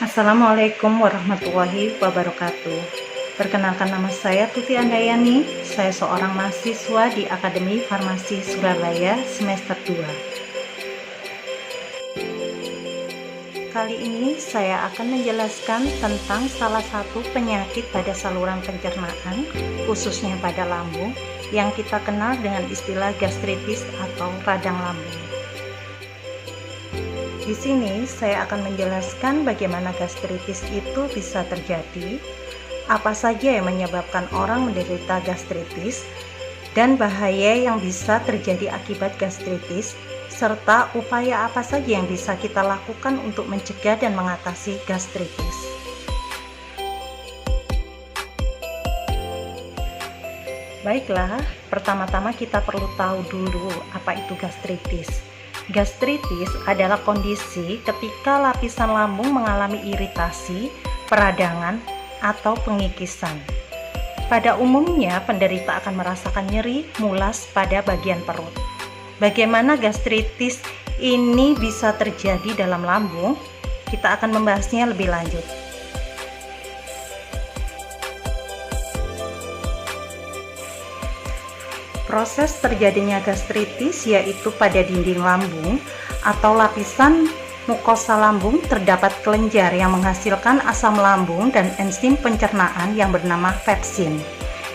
Assalamualaikum warahmatullahi wabarakatuh. Perkenalkan, nama saya Tuti Andayani. Saya seorang mahasiswa di Akademi Farmasi Surabaya semester 2. Kali ini saya akan menjelaskan tentang salah satu penyakit pada saluran pencernaan, khususnya pada lambung, yang kita kenal dengan istilah gastritis atau radang lambung. Di sini saya akan menjelaskan bagaimana gastritis itu bisa terjadi, apa saja yang menyebabkan orang menderita gastritis, dan bahaya yang bisa terjadi akibat gastritis, serta upaya apa saja yang bisa kita lakukan untuk mencegah dan mengatasi gastritis. Baiklah, pertama-tama kita perlu tahu dulu apa itu gastritis. Gastritis adalah kondisi ketika lapisan lambung mengalami iritasi, peradangan, atau pengikisan. Pada umumnya, penderita akan merasakan nyeri, mulas pada bagian perut. Bagaimana gastritis ini bisa terjadi dalam lambung? Kita akan membahasnya lebih lanjut. Proses terjadinya gastritis yaitu pada dinding lambung atau lapisan mukosa lambung terdapat kelenjar yang menghasilkan asam lambung dan enzim pencernaan yang bernama pepsin.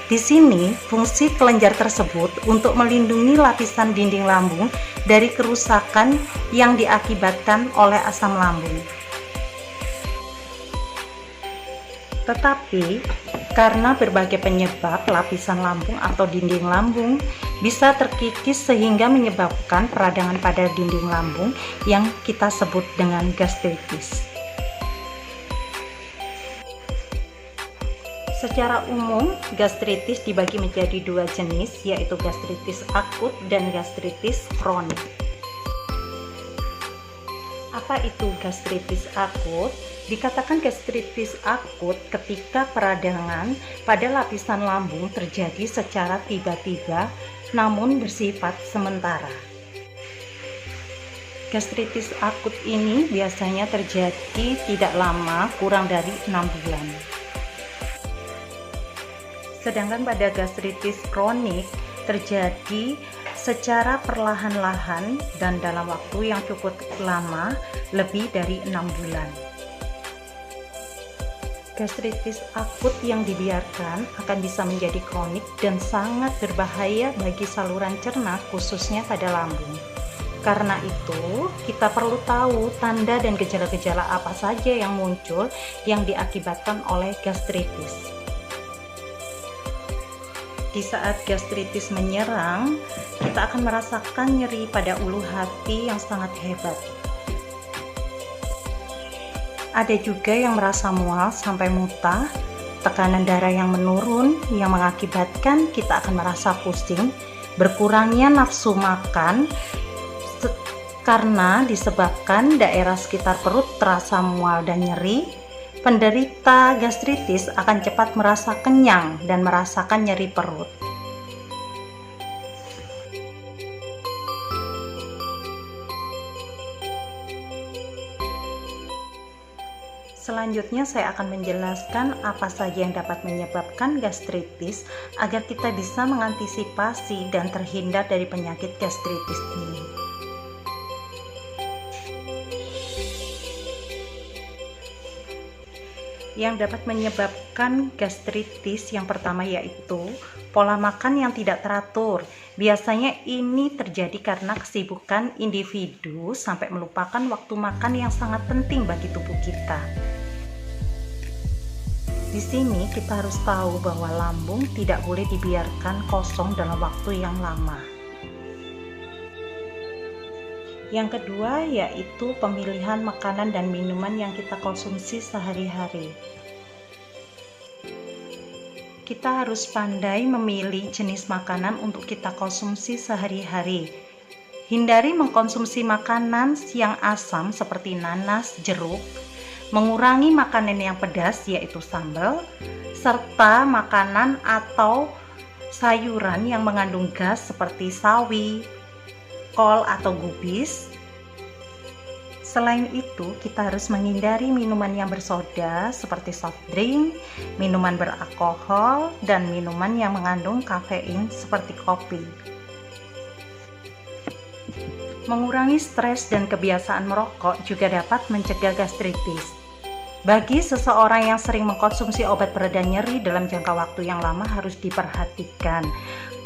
Di sini, fungsi kelenjar tersebut untuk melindungi lapisan dinding lambung dari kerusakan yang diakibatkan oleh asam lambung. Tetapi, karena berbagai penyebab, lapisan lambung atau dinding lambung bisa terkikis sehingga menyebabkan peradangan pada dinding lambung yang kita sebut dengan gastritis. Secara umum, gastritis dibagi menjadi dua jenis, yaitu gastritis akut dan gastritis kronik. Apa itu gastritis akut? Dikatakan gastritis akut ketika peradangan pada lapisan lambung terjadi secara tiba-tiba namun bersifat sementara. Gastritis akut ini biasanya terjadi tidak lama, kurang dari 6 bulan. Sedangkan pada gastritis kronik terjadi secara perlahan-lahan dan dalam waktu yang cukup lama, lebih dari 6 bulan. Gastritis akut yang dibiarkan akan bisa menjadi kronik dan sangat berbahaya bagi saluran cerna, khususnya pada lambung. Karena itu, kita perlu tahu tanda dan gejala-gejala apa saja yang muncul yang diakibatkan oleh gastritis. Di saat gastritis menyerang, kita akan merasakan nyeri pada ulu hati yang sangat hebat. Ada juga yang merasa mual sampai muntah, tekanan darah yang menurun yang mengakibatkan kita akan merasa pusing, berkurangnya nafsu makan karena disebabkan daerah sekitar perut terasa mual dan nyeri. Penderita gastritis akan cepat merasa kenyang dan merasakan nyeri perut. Selanjutnya saya akan menjelaskan apa saja yang dapat menyebabkan gastritis agar kita bisa mengantisipasi dan terhindar dari penyakit gastritis ini. Yang dapat menyebabkan gastritis yang pertama yaitu pola makan yang tidak teratur. Biasanya ini terjadi karena kesibukan individu sampai melupakan waktu makan yang sangat penting bagi tubuh kita. Di sini kita harus tahu bahwa lambung tidak boleh dibiarkan kosong dalam waktu yang lama. Yang kedua yaitu pemilihan makanan dan minuman yang kita konsumsi sehari-hari. Kita harus pandai memilih jenis makanan untuk kita konsumsi sehari-hari. Hindari mengkonsumsi makanan yang asam seperti nanas, jeruk, mengurangi makanan yang pedas yaitu sambal, serta makanan atau sayuran yang mengandung gas seperti sawi, kol atau gubis, Selain itu, kita harus menghindari minuman yang bersoda seperti soft drink, minuman beralkohol, dan minuman yang mengandung kafein seperti kopi. Mengurangi stres dan kebiasaan merokok juga dapat mencegah gastritis. Bagi seseorang yang sering mengkonsumsi obat pereda nyeri dalam jangka waktu yang lama harus diperhatikan,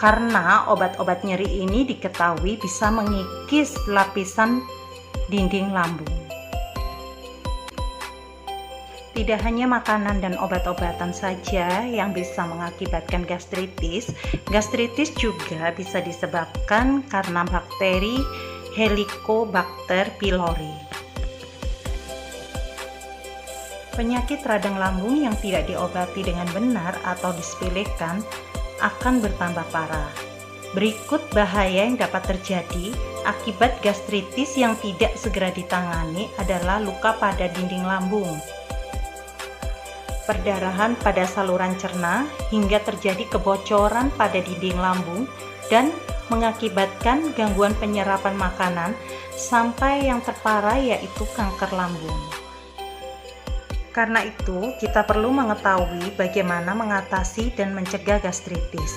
karena obat-obat nyeri ini diketahui bisa mengikis lapisan dinding lambung. Tidak hanya makanan dan obat-obatan saja yang bisa mengakibatkan gastritis, gastritis juga bisa disebabkan karena bakteri Helicobacter pylori. Penyakit radang lambung yang tidak diobati dengan benar atau disepelekan akan bertambah parah. Berikut bahaya yang dapat terjadi akibat gastritis yang tidak segera ditangani adalah luka pada dinding lambung, perdarahan pada saluran cerna hingga terjadi kebocoran pada dinding lambung dan mengakibatkan gangguan penyerapan makanan sampai yang terparah yaitu kanker lambung. Karena itu, kita perlu mengetahui bagaimana mengatasi dan mencegah gastritis,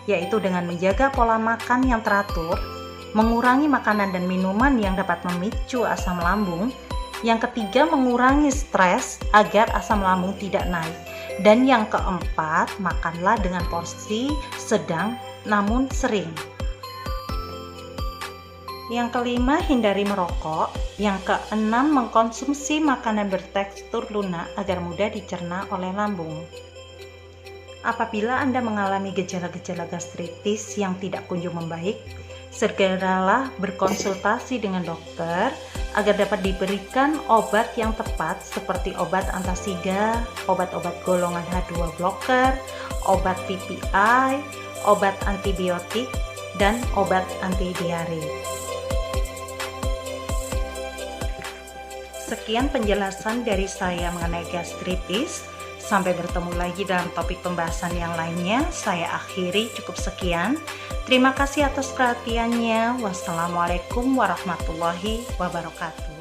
yaitu dengan menjaga pola makan yang teratur, mengurangi makanan dan minuman yang dapat memicu asam lambung. Yang ketiga, mengurangi stres agar asam lambung tidak naik. Dan yang keempat, makanlah dengan porsi sedang namun sering. Yang kelima, hindari merokok. Yang keenam, mengkonsumsi makanan bertekstur lunak agar mudah dicerna oleh lambung. Apabila Anda mengalami gejala-gejala gastritis yang tidak kunjung membaik, segeralah berkonsultasi dengan dokter agar dapat diberikan obat yang tepat seperti obat antasida, obat-obat golongan H2 blocker, obat PPI, obat antibiotik, dan obat anti diare. Sekian penjelasan dari saya mengenai gastritis. Sampai bertemu lagi dalam topik pembahasan yang lainnya. Saya akhiri cukup sekian. Terima kasih atas perhatiannya. Wassalamualaikum warahmatullahi wabarakatuh.